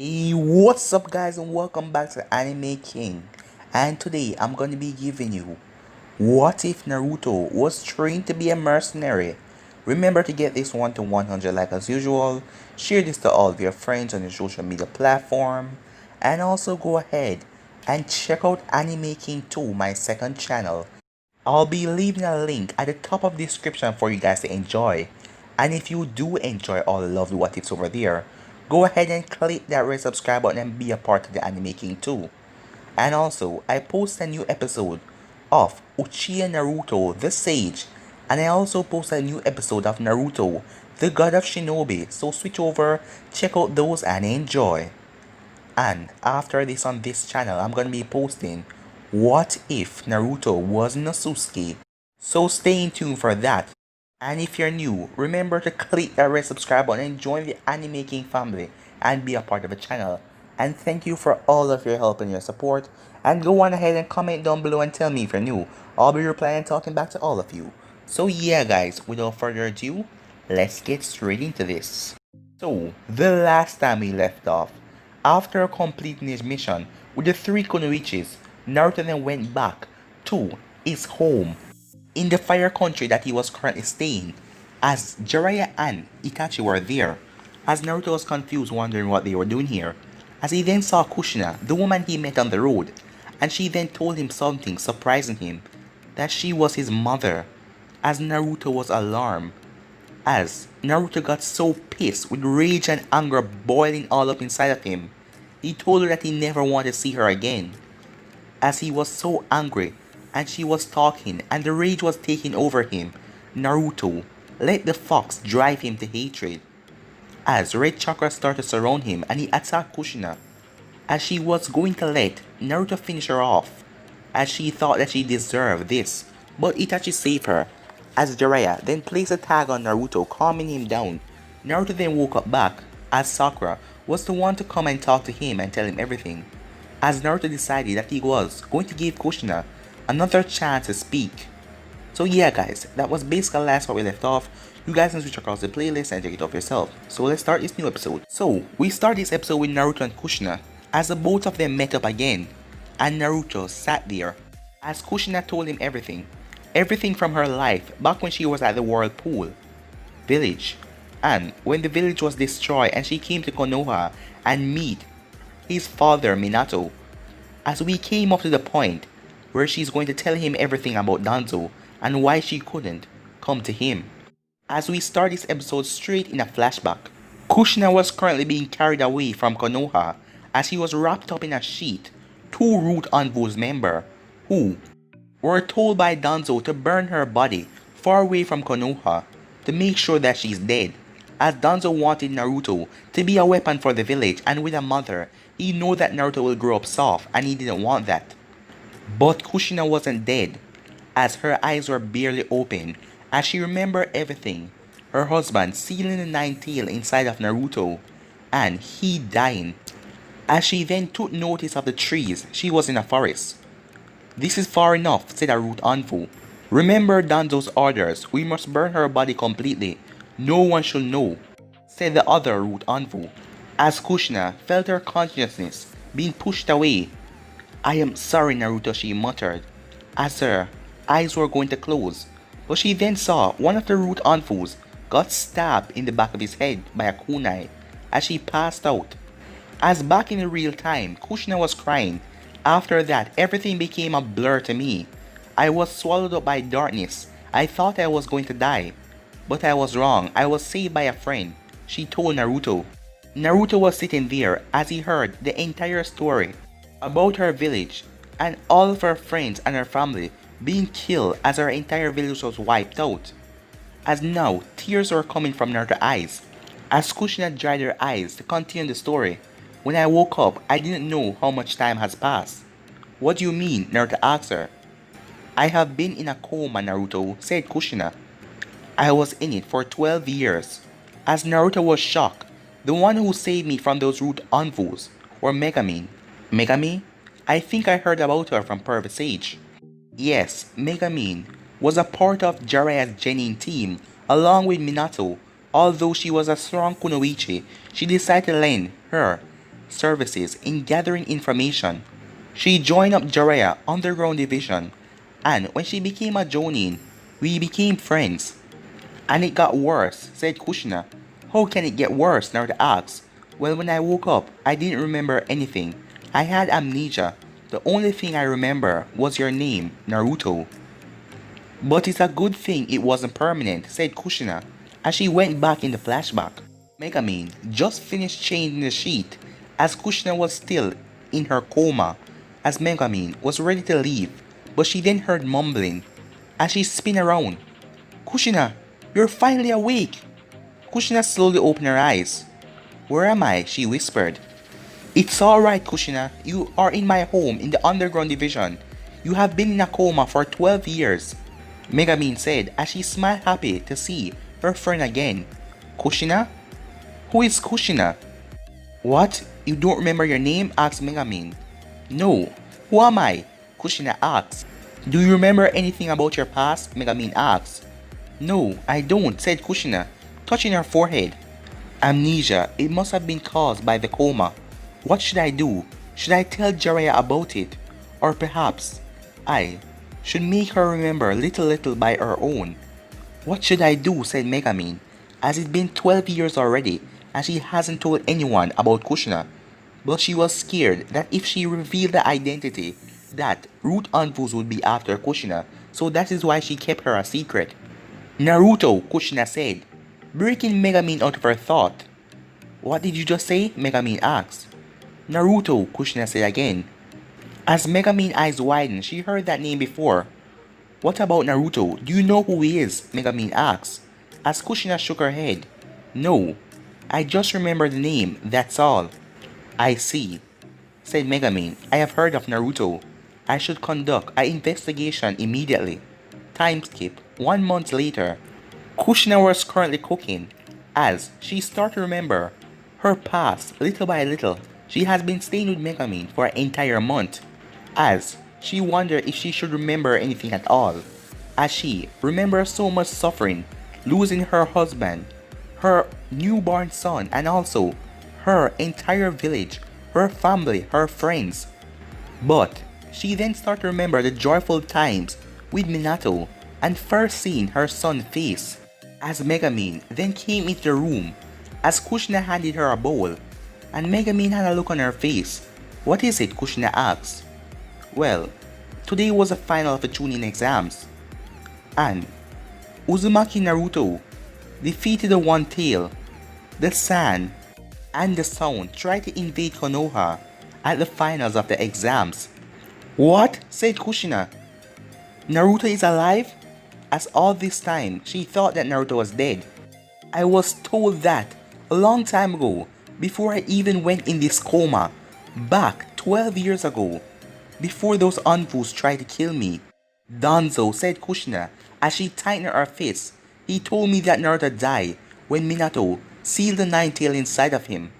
Hey, what's up guys and welcome back to Anime King. And today I'm going to be giving you what if Naruto was trained to be a mercenary. Remember to get this one to 100 like as usual. Share this to all of your friends on your social media platform. And also go ahead and check out Anime King 2, my second channel. I'll be leaving a link at the top of the description for you guys to enjoy. And if you do enjoy all the lovely what ifs over there, go ahead and click that red subscribe button and be a part of the anime king too. And also, I post a new episode of Uchiha Naruto the Sage, and I also post a new episode of Naruto the God of Shinobi, so switch over, check out those and enjoy. And after this on this channel, I'm gonna be posting what if Naruto was Sasuke. So stay in tune for that. And if you're new, remember to click that red subscribe button and join the Anime King family and be a part of the channel. And thank you for all of your help and your support. And go on ahead and comment down below and tell me if you're new. I'll be replying and talking back to all of you. So yeah guys, without further ado, let's get straight into this. So, the last time we left off, after completing his mission with the three Kunoichis, Naruto then went back to his home in the fire country that he was currently staying, as Jiraiya and Itachi were there, as Naruto was confused wondering what they were doing here, as he then saw Kushina, the woman he met on the road, and she then told him something surprising him, that she was his mother, as Naruto was alarmed, as Naruto got so pissed with rage and anger boiling all up inside of him. He told her that he never wanted to see her again, as he was so angry and she was talking and the rage was taking over him. Naruto let the fox drive him to hatred, as red chakra started to surround him and he attacked Kushina, as she was going to let Naruto finish her off, as she thought that she deserved this, but Itachi saved her, as Jiraiya then placed a tag on Naruto, calming him down. Naruto then woke up back, as Sakura was the one to come and talk to him and tell him everything, as Naruto decided that he was going to give Kushina another chance to speak. So yeah guys, that was basically last what we left off. You guys can switch across the playlist and check it off yourself. So let's start this new episode. So we start this episode with Naruto and Kushina, as the both of them met up again, and Naruto sat there, as Kushina told him everything from her life back when she was at the Whirlpool village, and when the village was destroyed and she came to Konoha and meet his father Minato, as we came up to the point where she's going to tell him everything about Danzo and why she couldn't come to him. As we start this episode straight in a flashback, Kushina was currently being carried away from Konoha as he was wrapped up in a sheet. Two Root Envoys members who were told by Danzo to burn her body far away from Konoha to make sure that she's dead, as Danzo wanted Naruto to be a weapon for the village, and with a mother, he knew that Naruto will grow up soft and he didn't want that. But Kushina wasn't dead, as her eyes were barely open, as she remembered everything. Her husband sealing the ninth tail inside of Naruto, and he dying. As she then took notice of the trees, she was in a forest. "This is far enough," said a Root Envoy. "Remember Danzo's orders, we must burn her body completely. No one should know," said the other Root Envoy. As Kushina felt her consciousness being pushed away. "I am sorry, Naruto," she muttered, as her eyes were going to close, but she then saw one of the Root Envoys got stabbed in the back of his head by a kunai as she passed out. As back in real time, Kushina was crying. "After that, everything became a blur to me. I was swallowed up by darkness. I thought I was going to die. But I was wrong. I was saved by a friend," she told Naruto. Naruto was sitting there as he heard the entire story about her village and all of her friends and her family being killed as her entire village was wiped out. As now, tears were coming from Naruto's eyes, as Kushina dried her eyes to continue the story. "When I woke up, I didn't know how much time has passed." "What do you mean?" Naruto asked her. "I have been in a coma, Naruto," said Kushina. "I was in it for 12 years. As Naruto was shocked. "The one who saved me from those Root Envoys, or Megumi." "Megumi? I think I heard about her from Perfect Sage." "Yes, Megumi was a part of Jiraiya's Genin team along with Minato. Although she was a strong kunoichi, she decided to lend her services in gathering information. She joined up Jiraiya Underground Division, and when she became a Jonin, we became friends. And it got worse, said Kushina. How can it get worse? Naruto asked. Well, when I woke up, I didn't remember anything. I had amnesia. The only thing I remember was your name, Naruto. But it's a good thing it wasn't permanent, said Kushina, as she went back in the flashback. Megumi just finished changing the sheet, as Kushina was still in her coma, as Megumi was ready to leave, but she then heard mumbling, as she spun around. Kushina, you're finally awake! Kushina slowly opened her eyes. Where am I? She whispered. It's alright, Kushina. You are in my home in the underground division. You have been in a coma for 12 years. Megumi said as she smiled happy to see her friend again. Kushina? Who is Kushina? What? You don't remember your name? Asked Megumi. No. Who am I? Kushina asked. Do you remember anything about your past? Megumi asked. No, I don't, said Kushina, touching her forehead. Amnesia. It must have been caused by the coma. What should I do? Should I tell Jiraiya about it? Or perhaps I should make her remember little by her own. What should I do? Said Megumi, as it's been 12 years already and she hasn't told anyone about Kushina. But she was scared that if she revealed the identity, that Root Anvus would be after Kushina, so that is why she kept her a secret. Naruto, Kushina said, breaking Megumi out of her thought. What did you just say? Megumi asked. Naruto, Kushina said again. As Megumi's eyes widened, she heard that name before. What about Naruto? Do you know who he is? Megumi asked. As Kushina shook her head. No, I just remember the name, that's all. I see, said Megumi. I have heard of Naruto. I should conduct an investigation immediately. Time skip. 1 month later. Kushina was currently cooking. As she started to remember her past little by little, she has been staying with Megumi for an entire month. As she wondered if she should remember anything at all. As she remembers so much suffering, losing her husband, her newborn son, and also her entire village, her family, her friends. But she then started to remember the joyful times with Minato and first seeing her son's face. As Megumi then came into the room, as Kushina handed her a bowl, and Megumi had a look on her face. What is it? Kushina asked. Well, today was the final of the Chunin exams, and Uzumaki Naruto defeated the One Tail, the Sand, and the Sound tried to invade Konoha at the finals of the exams. What? Said Kushina. Naruto is alive? As all this time, she thought that Naruto was dead. I was told that a long time ago, before I even went in this coma, back 12 years ago, before those Anvus tried to kill me. Danzo, said Kushina as she tightened her fists. He told me that Naruto died when Minato sealed the Nine Tail inside of him.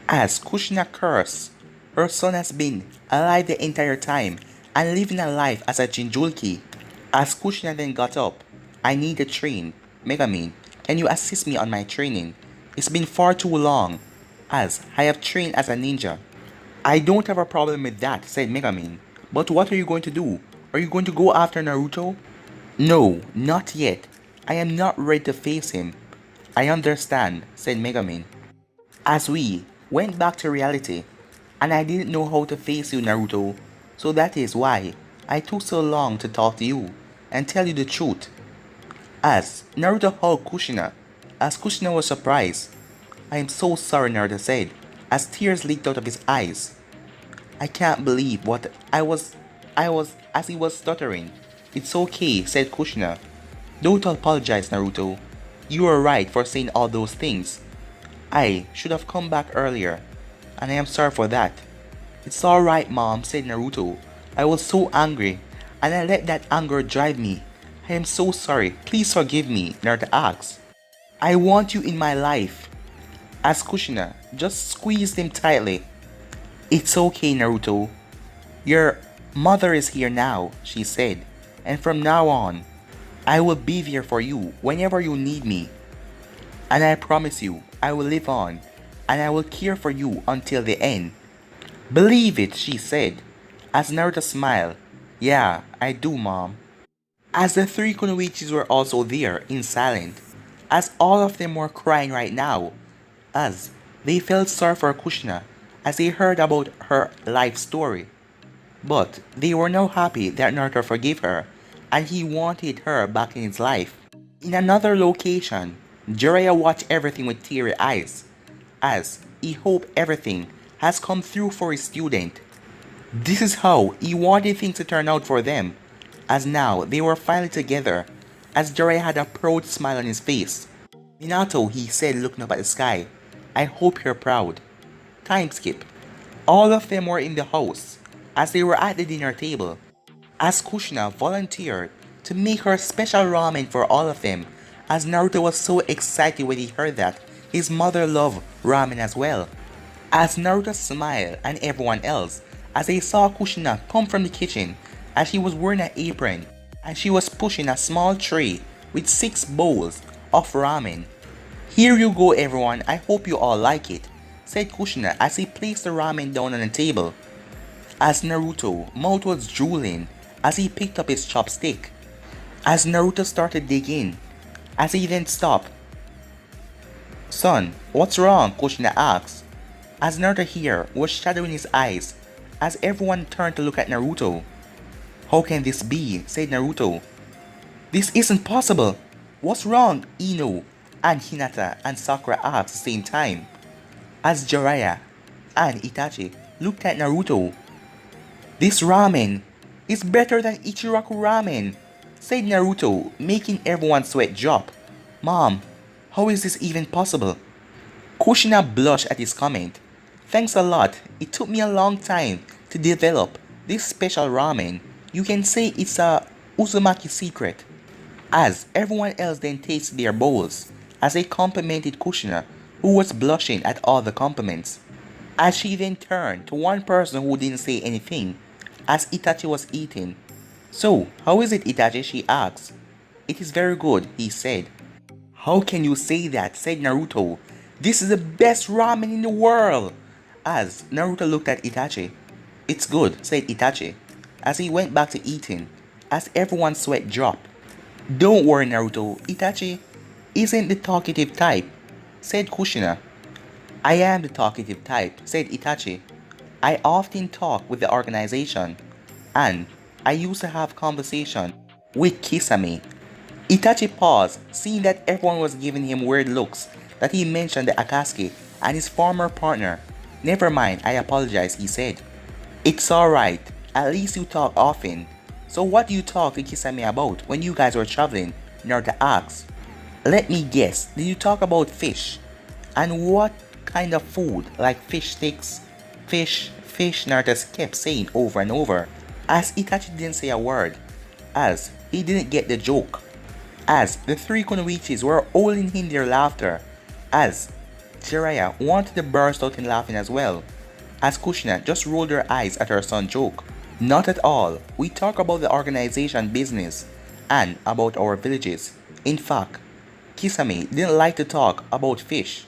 As Kushina cursed, her son has been alive the entire time and living a life as a Jinchuriki. As Kushina then got up, I need to train. Megumi, can you assist me on my training? It's been far too long, as I have trained as a ninja. I don't have a problem with that, said Megumi. But what are you going to do? Are you going to go after Naruto? No, not yet. I am not ready to face him. I understand, said Megumi. As we went back to reality, and I didn't know how to face you, Naruto, so that is why I took so long to talk to you and tell you the truth. As Naruto hugged Kushina, as Kushina was surprised. I am so sorry, Naruto said, as tears leaked out of his eyes. I can't believe what I was, as he was stuttering. It's okay, said Kushina. Don't apologize, Naruto. You were right for saying all those things. I should have come back earlier, and I am sorry for that. It's alright, Mom, said Naruto. I was so angry, and I let that anger drive me. I am so sorry. Please forgive me, Naruto asked. I want you in my life. As Kushina just squeezed him tightly. It's okay, Naruto. Your mother is here now, she said, and from now on, I will be there for you whenever you need me. And I promise you, I will live on, and I will care for you until the end. Believe it, she said, as Naruto smiled. Yeah, I do, Mom. As the three Kunoichis were also there in silence, as all of them were crying right now, as they felt sorry for Kushina as they heard about her life story. But they were now happy that Naruto forgave her and he wanted her back in his life. In another location, Jiraiya watched everything with teary eyes as he hoped everything has come through for his student. This is how he wanted things to turn out for them, as now they were finally together, as Jiraiya had a proud smile on his face. Minato, he said looking up at the sky, I hope you're proud. Time skip. All of them were in the house, as they were at the dinner table, as Kushina volunteered to make her special ramen for all of them, as Naruto was so excited when he heard that his mother loved ramen as well. As Naruto smiled and everyone else as they saw Kushina come from the kitchen as she was wearing an apron and she was pushing a small tray with 6 bowls of ramen. Here you go everyone, I hope you all like it, said Kushina as he placed the ramen down on the table. As Naruto mouth was drooling as he picked up his chopstick. As Naruto started digging, as he then stopped. Son, what's wrong? Kushina asked. As Naruto here was shadowing his eyes as everyone turned to look at Naruto. How can this be? Said Naruto. This isn't possible. What's wrong? Ino and Hinata and Sakura asked at the same time. As Jiraiya and Itachi looked at Naruto. This ramen is better than Ichiraku ramen, said Naruto, making everyone sweat drop. Mom, how is this even possible? Kushina blushed at his comment. Thanks a lot, it took me a long time to develop this special ramen. You can say it's a Uzumaki secret. As everyone else then tasted their bowls, as they complimented Kushina, who was blushing at all the compliments. As she then turned to one person who didn't say anything, as Itachi was eating. So, how is it, Itachi? She asked. It is very good, he said. How can you say that? Said Naruto. This is the best ramen in the world. As Naruto looked at Itachi. It's good, said Itachi, as he went back to eating, as everyone's sweat dropped. Don't worry, Naruto, Itachi isn't the talkative type, said Kushina. I am the talkative type, said Itachi. I often talk with the organization, and I used to have conversation with Kisame. Itachi paused, seeing that everyone was giving him weird looks, that he mentioned the Akatsuki and his former partner. Never mind, I apologize, he said. It's alright, at least you talk often. So what do you talk to Kisame about when you guys were traveling? Naruto asked. Let me guess, did you talk about fish? And what kind of food, like fish sticks? Fish, Naruto kept saying over and over, as Itachi didn't say a word, as he didn't get the joke. As the three Kunoichis were howling in their laughter, as Jiraiya wanted to burst out in laughing as well, as Kushina just rolled her eyes at her son's joke. Not at all, we talk about the organization business, and about our villages. In fact, Kisame didn't like to talk about fish,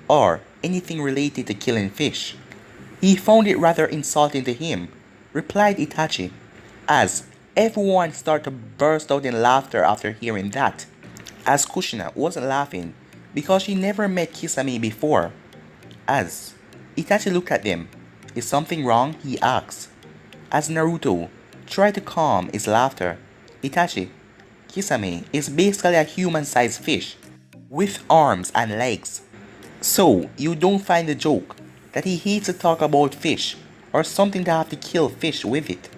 or anything related to killing fish. He found it rather insulting to him, replied Itachi, as everyone started to burst out in laughter after hearing that, as Kushina wasn't laughing because she never met Kisame before. As Itachi looked at them, is something wrong? He asked. As Naruto tried to calm his laughter, Itachi, Kisame is basically a human-sized fish with arms and legs. So you don't find the joke that he hates to talk about fish or something to have to kill fish with it.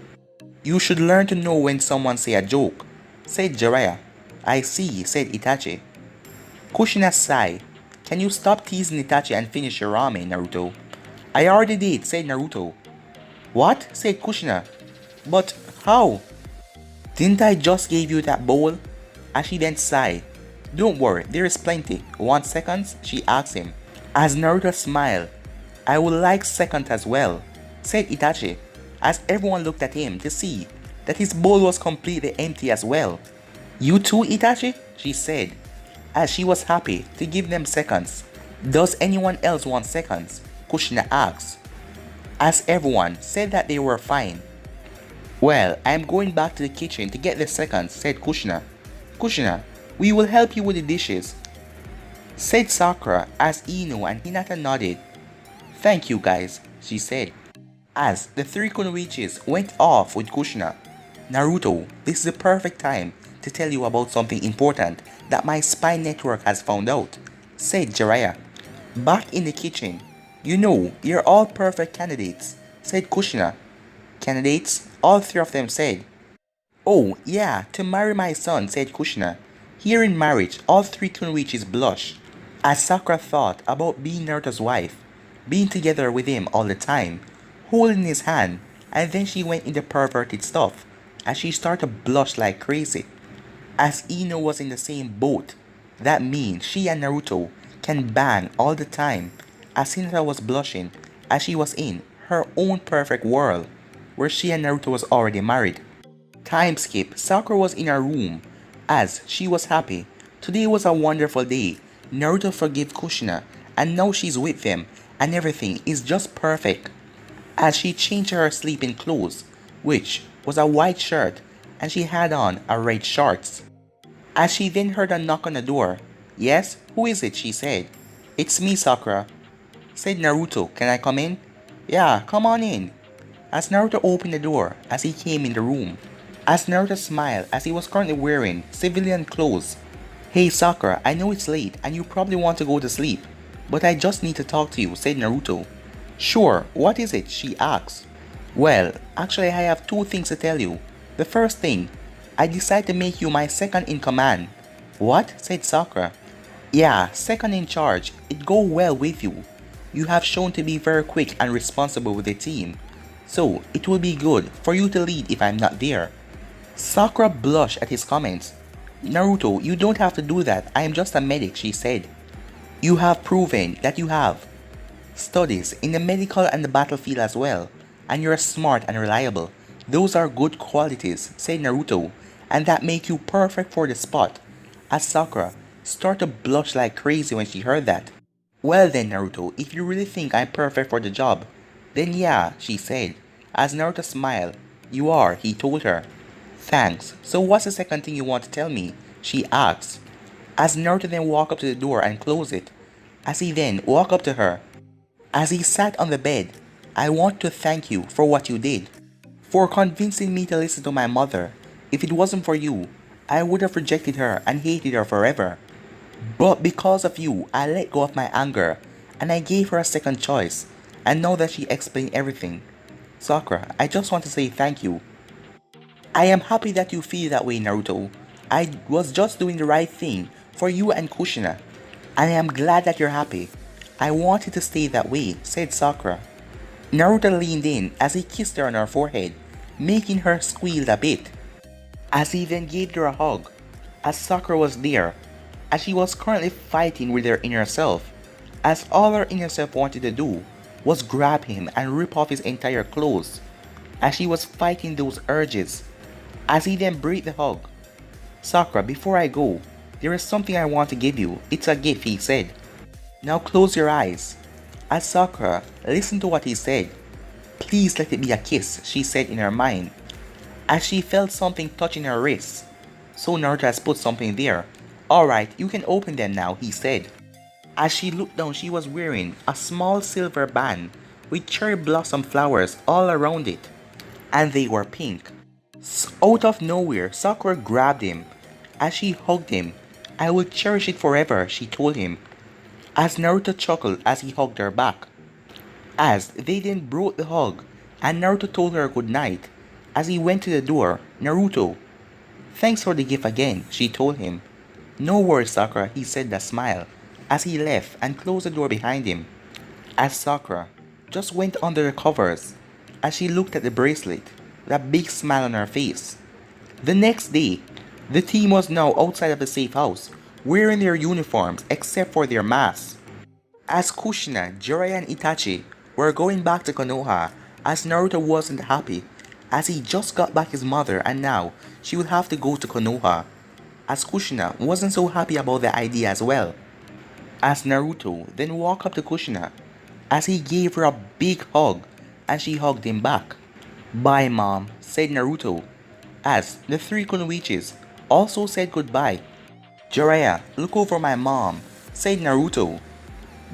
You should learn to know when someone say a joke, said Jiraiya. I see, said Itachi. Kushina sighed. Can you stop teasing Itachi and finish your ramen, Naruto? I already did, said Naruto. What? Said Kushina. But how? Didn't I just give you that bowl? As she then sighed. Don't worry, there is plenty. Want seconds? She asked him. As Naruto smiled. I would like seconds as well, said Itachi, as everyone looked at him to see that his bowl was completely empty as well. You too, Itachi? She said, as she was happy to give them seconds. Does anyone else want seconds? Kushina asked, as everyone said that they were fine. Well, I am going back to the kitchen to get the seconds, said Kushina. Kushina, we will help you with the dishes, said Sakura as Ino and Hinata nodded. Thank you guys, she said, as the three kunoichis went off with Kushina. Naruto, this is the perfect time to tell you about something important that my spy network has found out, said Jiraiya. Back in the kitchen, you know, you're all perfect candidates, said Kushina. Candidates? All three of them said. Oh, yeah, to marry my son, said Kushina. Here in marriage, all three kunoichis blushed, as Sakura thought about being Naruto's wife, being together with him all the time, holding his hand, and then she went into perverted stuff, as she started to blush like crazy. As Ino was in the same boat, that means she and Naruto can bang all the time, as Hinata was blushing, as she was in her own perfect world, where she and Naruto was already married. Time skip, Sakura was in her room, as she was happy. Today was a wonderful day. Naruto forgave Kushina, and now she's with them, and everything is just perfect. As she changed her sleeping clothes, which was a white shirt, and she had on a red shorts. As she then heard a knock on the door. Yes, who is it? She said. It's me, Sakura, said Naruto. Can I come in? Yeah, come on in. As Naruto opened the door, as he came in the room. As Naruto smiled, as he was currently wearing civilian clothes. Hey Sakura, I know it's late and you probably want to go to sleep, but I just need to talk to you, said Naruto. Sure, what is it? She asked. Well, actually I have two things to tell you. The first thing, I decided to make you my second in command. What? Said Sakura. Yeah, second in charge. It go well with you. You have shown to be very quick and responsible with the team, so it will be good for you to lead if I'm not there. Sakura blushed at his comments. Naruto, you don't have to do that. I am just a medic, she said. You have proven that you have studies in the medical and the battlefield as well, and you're smart and reliable. Those are good qualities, said Naruto, and that make you perfect for the spot. As Sakura started to blush like crazy when she heard that. Well then Naruto, if you really think I'm perfect for the job, then yeah, she said. As Naruto smiled. You are, he told her. Thanks. So what's the second thing you want to tell me? She asked. As Naruto then walked up to the door and closed it. As he then walked up to her. As he sat on the bed. I want to thank you for what you did. For convincing me to listen to my mother. If it wasn't for you, I would have rejected her and hated her forever. But because of you, I let go of my anger, and I gave her a second choice, and now that she explained everything. Sakura, I just want to say thank you. I am happy that you feel that way, Naruto. I was just doing the right thing for you and Kushina, and I am glad that you're happy. I want it to stay that way, said Sakura. Naruto leaned in as he kissed her on her forehead, making her squeal a bit. As he then gave her a hug, as Sakura was there, as she was currently fighting with her inner self, as all her inner self wanted to do was grab him and rip off his entire clothes, as she was fighting those urges, as he then breathed the hug. Sakura, before I go, there is something I want to give you. It's a gift, he said. Now close your eyes. As Sakura listened to what he said. Please let it be a kiss, she said in her mind, as she felt something touching her wrists. So Naruto has put something there. Alright, you can open them now, he said. As she looked down, she was wearing a small silver band with cherry blossom flowers all around it, and they were pink. Out of nowhere, Sakura grabbed him. As she hugged him, I will cherish it forever, she told him. As Naruto chuckled as he hugged her back. As they then broke the hug, and Naruto told her good night. As he went to the door, Naruto, thanks for the gift again, she told him. No worries, Sakura, he said with a smile, as he left and closed the door behind him. As Sakura just went under the covers, as she looked at the bracelet, with a big smile on her face. The next day, the team was now outside of the safe house, wearing their uniforms except for their masks. As Kushina, Jiraiya and Itachi were going back to Konoha, as Naruto wasn't happy, as he just got back his mother and now she would have to go to Konoha. As Kushina wasn't so happy about the idea as well. as Naruto then walked up to Kushina as he gave her a big hug and she hugged him back. Bye mom, said Naruto, as the three Kunoichis also said goodbye. Jiraiya, look over my mom, said Naruto,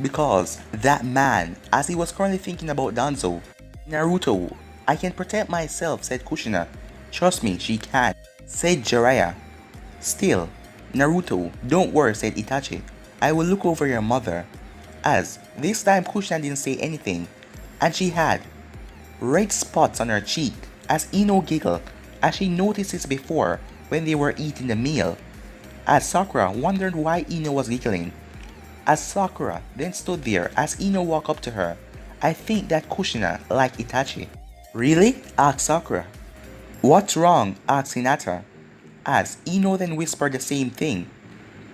because that man, as he was currently thinking about Danzo. Naruto, I can protect myself, said Kushina. Trust me, she can, said Jiraiya. Still, Naruto, don't worry, said Itachi. I will look over your mother. As this time Kushina didn't say anything, and she had red spots on her cheek as Ino giggled as she noticed this before when they were eating the meal. As Sakura wondered why Ino was giggling. As Sakura then stood there as Ino walked up to her. I think that Kushina liked Itachi. Really? Asked Sakura. What's wrong? Asked Hinata. As Ino then whispered the same thing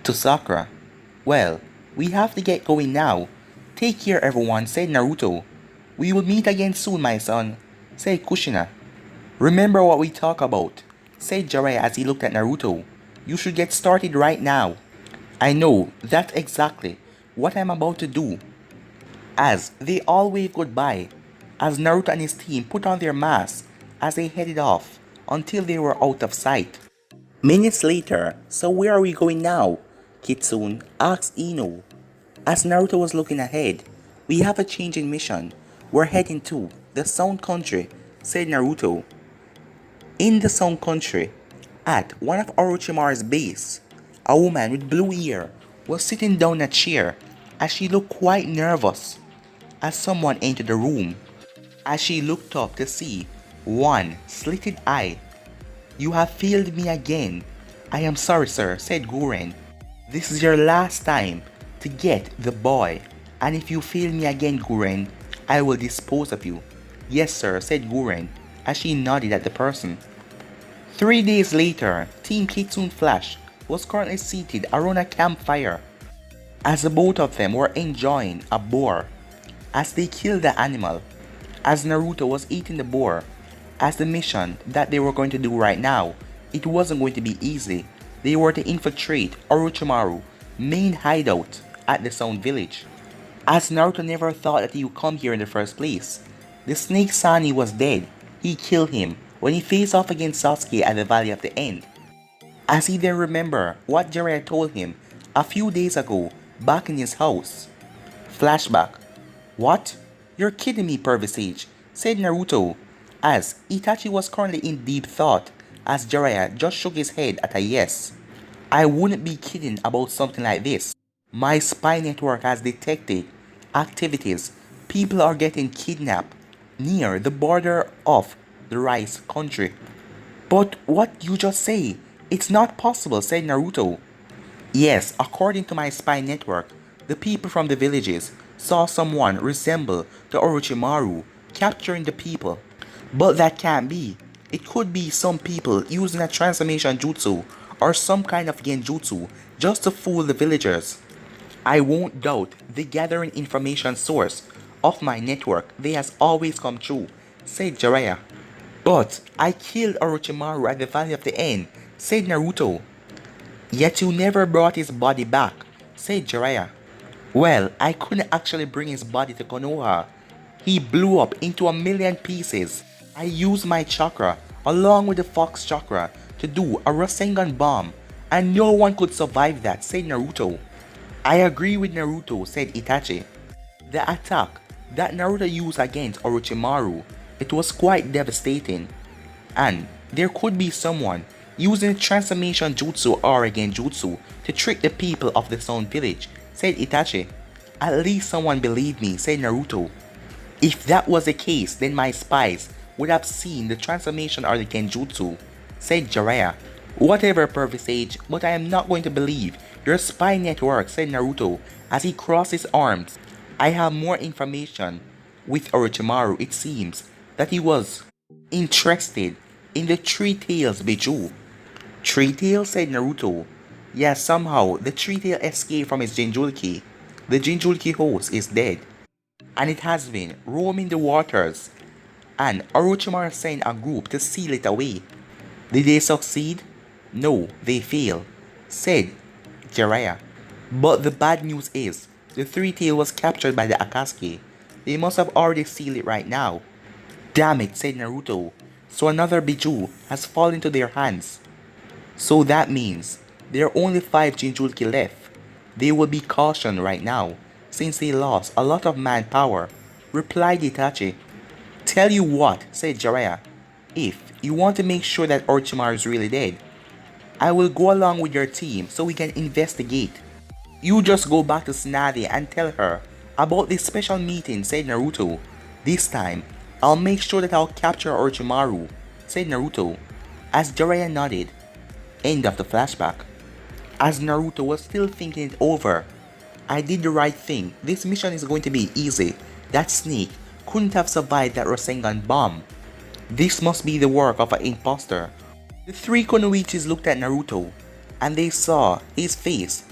to Sakura. Well, we have to get going now. Take care everyone, said Naruto. We will meet again soon, my son, said Kushina. Remember what we talked about, said Jiraiya as he looked at Naruto. You should get started right now. I know, that's exactly what I'm about to do. As they all waved goodbye, as Naruto and his team put on their masks as they headed off until they were out of sight. Minutes later, so where are we going now? Kitsune asked Ino. As Naruto was looking ahead, we have a change in mission. We're heading to the Sound Country, said Naruto. In the Sound Country, at one of Orochimaru's base, a woman with blue hair was sitting down in a chair as she looked quite nervous as someone entered the room. As she looked up to see one slitted eye. You have failed me again. I am sorry, sir, said Guren. This is your last time to get the boy, and if you fail me again, Guren, I will dispose of you. Yes, sir, said Guren, as she nodded at the person. 3 days later, Team Kitsune Flash was currently seated around a campfire, as the both of them were enjoying a boar, as they killed the animal, as Naruto was eating the boar. As the mission that they were going to do right now, it wasn't going to be easy. They were to infiltrate Orochimaru's main hideout at the Sound Village. As Naruto never thought that he would come here in the first place. The snake Sani was dead. He killed him when he faced off against Sasuke at the Valley of the End. As he then remembered what Jiraiya told him a few days ago back in his house. Flashback. What? You're kidding me, Pervisage, said Naruto, as Itachi was currently in deep thought as Jiraiya just shook his head at a yes. I wouldn't be kidding about something like this. My spy network has detected activities. People are getting kidnapped near the border of the Rice country. But what you just say? It's not possible, said Naruto. Yes, according to my spy network, the people from the villages saw someone resemble to Orochimaru capturing the people. But that can't be. It could be some people using a transformation jutsu or some kind of genjutsu just to fool the villagers. I won't doubt the gathering information source of my network. They has always come true, said Jiraiya. But I killed Orochimaru at the Valley of the End, said Naruto. Yet you never brought his body back, said Jiraiya. Well, I couldn't actually bring his body to Konoha. He blew up into a million pieces. I used my chakra along with the Fox chakra to do a Rasengan bomb, and no one could survive that, said Naruto. I agree with Naruto, said Itachi. The attack that Naruto used against Orochimaru, it was quite devastating. And there could be someone using transformation jutsu or genjutsu to trick the people of the Sound Village, said Itachi. At least someone believed me, said Naruto. If that was the case, then my spies would have seen the transformation or the genjutsu, said Jiraiya. Whatever, Pervisage, but I am not going to believe your spy network, said Naruto as he crossed his arms. I have more information. With Orochimaru, it seems that he was interested in the Three Tails Bijou. Three Tails, said Naruto. Yes, somehow the Three Tail escaped from his Jinchuriki. The Jinchuriki host is dead, and it has been roaming the waters, and Orochimaru sent a group to seal it away. Did they succeed? No, they failed, said Jiraiya. But the bad news is, The three-tail was captured by the Akatsuki. They must have already sealed it right now. Damn it, said Naruto. So another Bijou has fallen into their hands. So that means there are only 5 Jinchuriki left. They will be cautioned right now, since they lost a lot of manpower, replied Itachi. Tell you what, said Jiraiya. If you want to make sure that Orochimaru is really dead, I will go along with your team so we can investigate. You just go back to Tsunade and tell her about this special meeting, said Naruto. This time, I'll make sure that I'll capture Orochimaru, said Naruto. As Jiraiya nodded. End of the flashback. As Naruto was still thinking it over, I did the right thing. This mission is going to be easy. That snake couldn't have survived that Rasengan bomb. This must be the work of an imposter. The 3 Konoichis looked at Naruto and they saw his face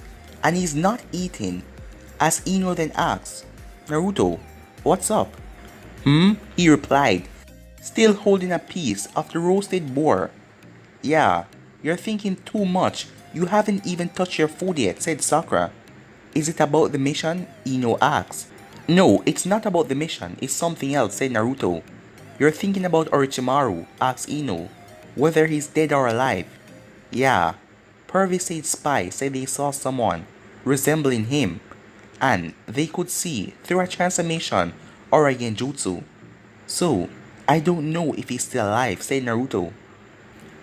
and he's not eating. As Ino then asked, Naruto, what's up? He replied, still holding a piece of the roasted boar. Yeah, you're thinking too much. You haven't even touched your food yet, said Sakura. Is it about the mission? Ino asked. No, it's not about the mission. It's something else, said Naruto. You're thinking about Orochimaru, asked Ino. Whether he's dead or alive. Yeah. Pervisade spies said they saw someone resembling him. And they could see through a transformation or a genjutsu. So, I don't know if he's still alive, said Naruto.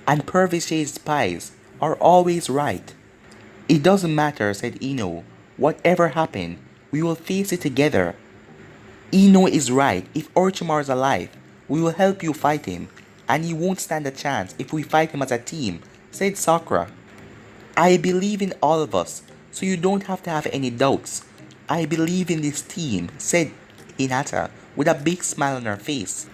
And Pervisade's spies are always right. It doesn't matter, said Ino. Whatever happened, we will face it together. Ino is right. If Orochimaru is alive, we will help you fight him. And he won't stand a chance if we fight him as a team, said Sakura. I believe in all of us, so you don't have to have any doubts. I believe in this team, said Hinata with a big smile on her face.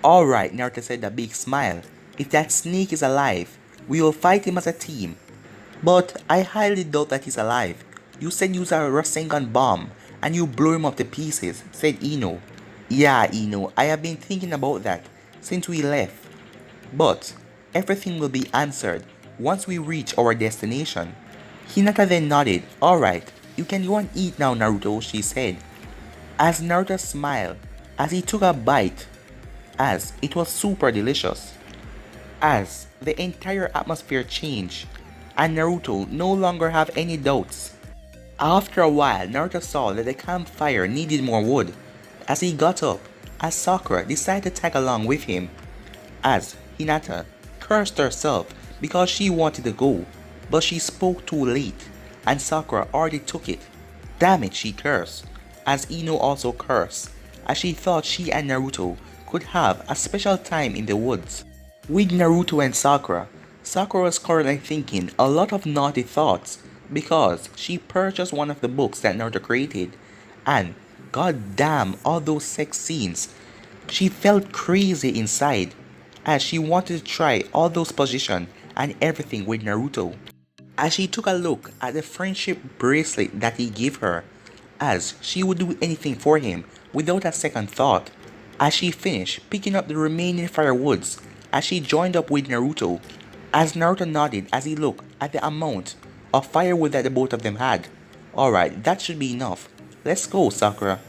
Alright, Naruto said with a big smile. If that snake is alive, we will fight him as a team. But I highly doubt that he's alive. You said use a Rasengan bomb and you blew him up to pieces, said Ino. Yeah, Ino, I have been thinking about that since we left. But everything will be answered once we reach our destination. Hinata then nodded. Alright, you can go and eat now, Naruto, she said. As Naruto smiled as he took a bite, as it was super delicious. As the entire atmosphere changed and Naruto no longer have any doubts. After a while, Naruto saw that the campfire needed more wood. As he got up, as Sakura decided to tag along with him. As Hinata cursed herself because she wanted to go, but she spoke too late and Sakura already took it. Damn it, she cursed. As Ino also cursed, as she thought she and Naruto could have a special time in the woods. With Naruto and Sakura, Sakura was currently thinking a lot of naughty thoughts because she purchased one of the books that Naruto created and god damn all those sex scenes. She felt crazy inside as she wanted to try all those positions and everything with Naruto. As she took a look at the friendship bracelet that he gave her, as she would do anything for him without a second thought. As she finished picking up the remaining firewoods, as she joined up with Naruto, as Naruto nodded as he looked at the amount of firewood that the both of them had. Alright, that should be enough. Let's go, Sakura.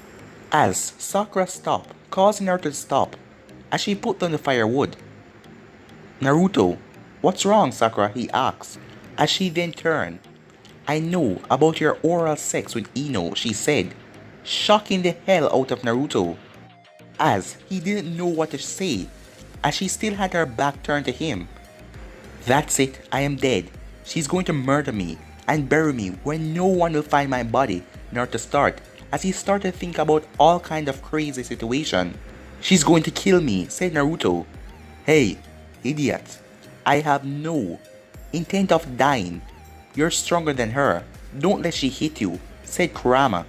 As Sakura stopped, causing Naruto to stop, as she put down the firewood. Naruto, what's wrong, Sakura? He asked. As she then turned. I know about your oral sex with Ino, she said, shocking the hell out of Naruto. As he didn't know what to say, as she still had her back turned to him. That's it, I am dead. She's going to murder me and bury me where no one will find my body. Naruto started, as he started to think about all kind of crazy situation. She's going to kill me, said Naruto. Hey, idiot. I have no intent of dying. You're stronger than her. Don't let she hit you, said Kurama.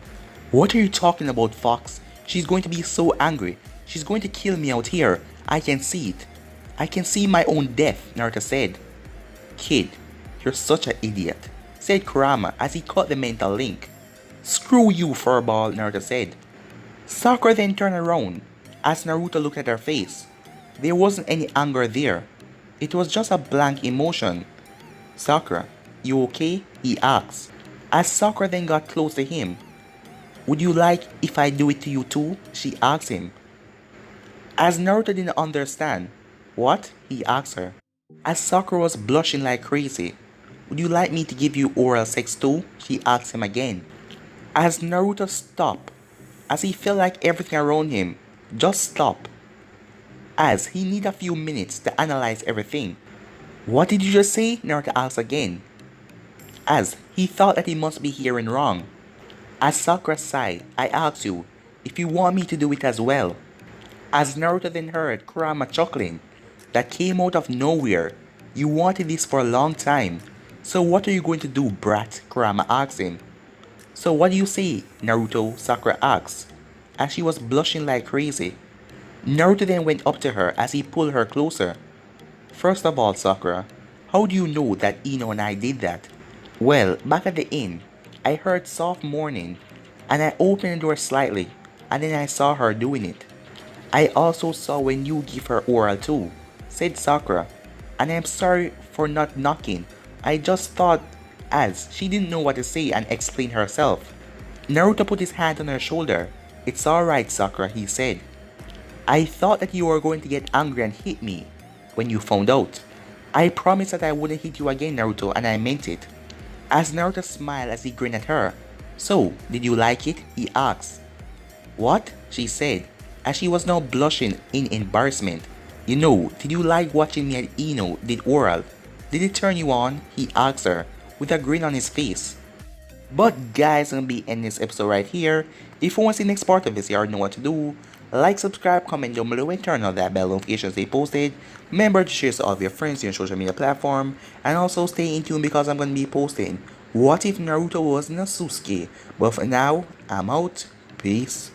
What are you talking about, Fox? She's going to be so angry. She's going to kill me out here. I can see it. I can see my own death, Naruto said. Kid, you're such an idiot, said Kurama as he cut the mental link. Screw you, furball, Naruto said. Sakura then turned around as Naruto looked at her face. There wasn't any anger there. It was just a blank emotion. Sakura, you okay? He asked. As Sakura then got close to him. Would you like if I do it to you too? She asked him. As Naruto didn't understand. What? He asked her. As Sakura was blushing like crazy. Would you like me to give you oral sex too? She asked him again. As Naruto stopped, as he felt like everything around him just stopped, as he needed a few minutes to analyze everything. What did you just say? Naruto asked again, as he thought that he must be hearing wrong. As Sakura sighed, I asked you if you want me to do it as well. As Naruto then heard Kurama chuckling, that came out of nowhere. You wanted this for a long time. So what are you going to do, brat? Kurama asked him. So what do you say, Naruto? Sakura asked, as she was blushing like crazy. Naruto then went up to her as he pulled her closer. First of all, Sakura, how do you know that Ino and I did that? Well, back at the inn, I heard soft mourning, and I opened the door slightly, and then I saw her doing it. I also saw when you give her oral too, said Sakura, and I'm sorry for not knocking. I just thought, as she didn't know what to say and explain herself. Naruto put his hand on her shoulder. It's alright, Sakura, he said. I thought that you were going to get angry and hit me when you found out. I promised that I wouldn't hit you again, Naruto, and I meant it. As Naruto smiled as he grinned at her. So, did you like it? He asked. What? She said, as she was now blushing in embarrassment. You know, did you like watching me and Ino did oral? Did it turn you on? He asked her, with a grin on his face. But guys, I'm gonna be ending this episode right here. If you want to see the next part of this, you already know what to do. Like, subscribe, comment down below, and turn on that bell notifications they posted. Remember to share to all of your friends on your social media platform. And also stay in tune because I'm gonna be posting What If Naruto Was Sasuke? But for now, I'm out. Peace.